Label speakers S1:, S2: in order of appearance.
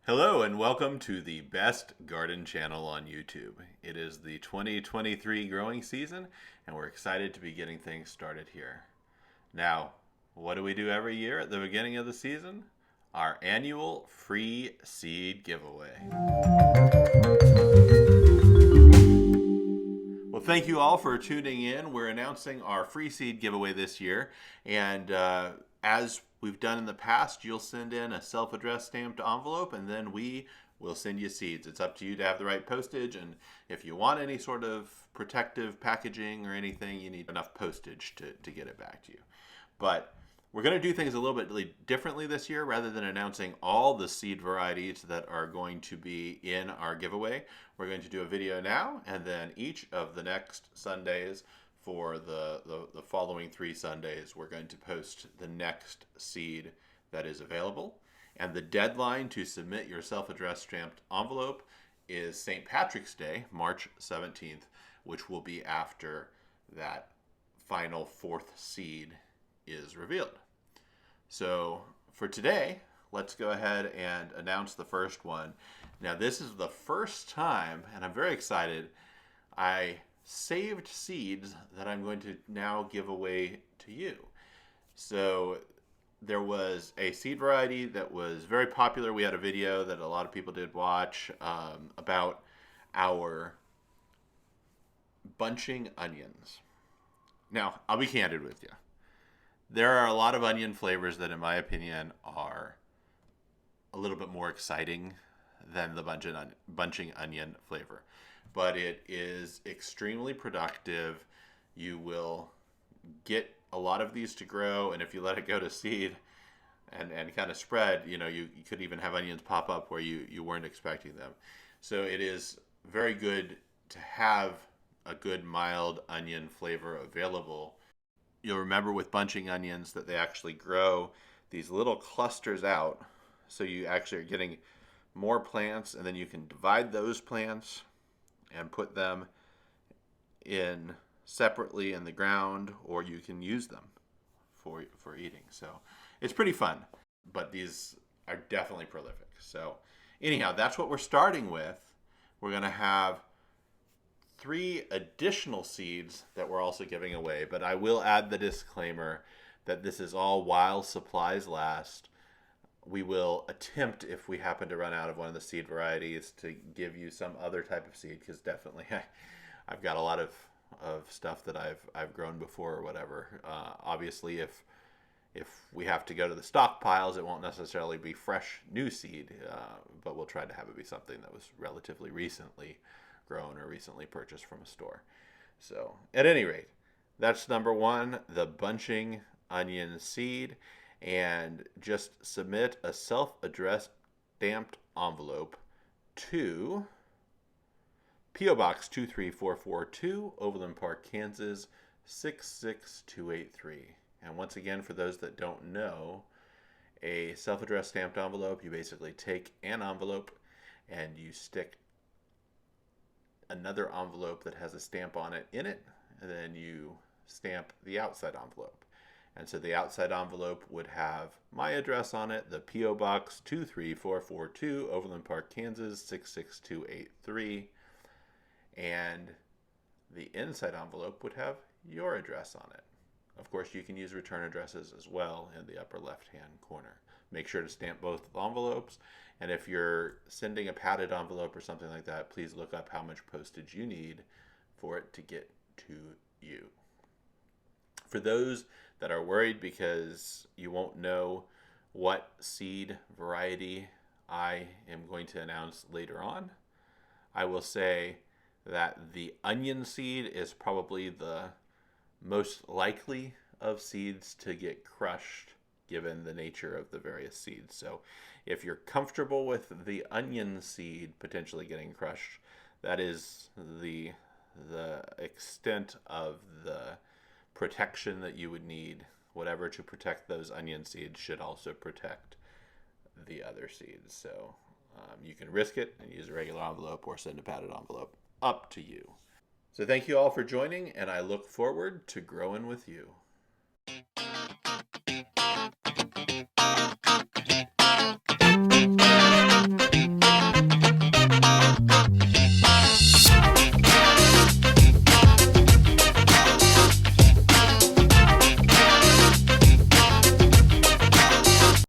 S1: Hello and welcome to the best garden channel on YouTube. It is the 2023 growing season and we're excited to be getting things started here. Now, what do we do every year at the beginning of the season? Our annual free seed giveaway. Well, thank you all for tuning in. We're announcing our free seed giveaway this year, and as we've done in the past, you'll send in a self-addressed stamped envelope, and then we will send you seeds. It's up to you to have the right postage, and if you want any sort of protective packaging or anything, you need enough postage to get it back to you. But we're going to do things a little bit differently this year. Rather than announcing all the seed varieties that are going to be in our giveaway, we're going to do a video now, and then each of the next Sundays for the following 3 Sundays, we're going to post the next seed that is available. And the deadline to submit your self-addressed stamped envelope is St. Patrick's Day, March 17th, which will be after that final 4th seed is revealed. So for today, let's go ahead and announce the first one. Now this is the first time, and I'm very excited, I saved seeds that I'm going to now give away to you. So there was a seed variety that was very popular. We had a video that a lot of people did watch about our bunching onions. Now, I'll be candid with you. There are a lot of onion flavors that, in my opinion, are a little bit more exciting than the bunching onion flavor. But it is extremely productive. You will get a lot of these to grow, and if you let it go to seed and kind of spread, you could even have onions pop up where you weren't expecting them. So it is very good to have a good mild onion flavor available. You'll remember with bunching onions that they actually grow these little clusters out. So you actually are getting more plants, and then you can divide those plants and put them in separately in the ground, or you can use them for eating. So it's pretty fun, but these are definitely prolific. So anyhow, that's what we're starting with. We're going to have 3 additional seeds that we're also giving away, but I will add the disclaimer that this is all while supplies last. We will attempt, if we happen to run out of one of the seed varieties, to give you some other type of seed, because definitely I've got a lot of stuff that I've grown before or whatever. Obviously, if we have to go to the stockpiles, it won't necessarily be fresh new seed, but we'll try to have it be something that was relatively recently grown or recently purchased from a store. So at any rate, that's number 1, the bunching onion seed. And just submit a self-addressed stamped envelope to P.O. Box 23442, Overland Park, Kansas 66283. And once again, for those that don't know, a self-addressed stamped envelope, you basically take an envelope and you stick another envelope that has a stamp on it in it, and then you stamp the outside envelope. And so the outside envelope would have my address on it, the P.O. Box 23442, Overland Park, Kansas 66283. And the inside envelope would have your address on it. Of course, you can use return addresses as well in the upper left-hand corner. Make sure to stamp both envelopes. And if you're sending a padded envelope or something like that, please look up how much postage you need for it to get to you. For those that are worried because you won't know what seed variety I am going to announce later on, I will say that the onion seed is probably the most likely of seeds to get crushed given the nature of the various seeds. So if you're comfortable with the onion seed potentially getting crushed, that is the extent of the protection that you would need. Whatever to protect those onion seeds should also protect the other seeds. So you can risk it and use a regular envelope or send a padded envelope. Up to you. So thank you all for joining, and I look forward to growing with you.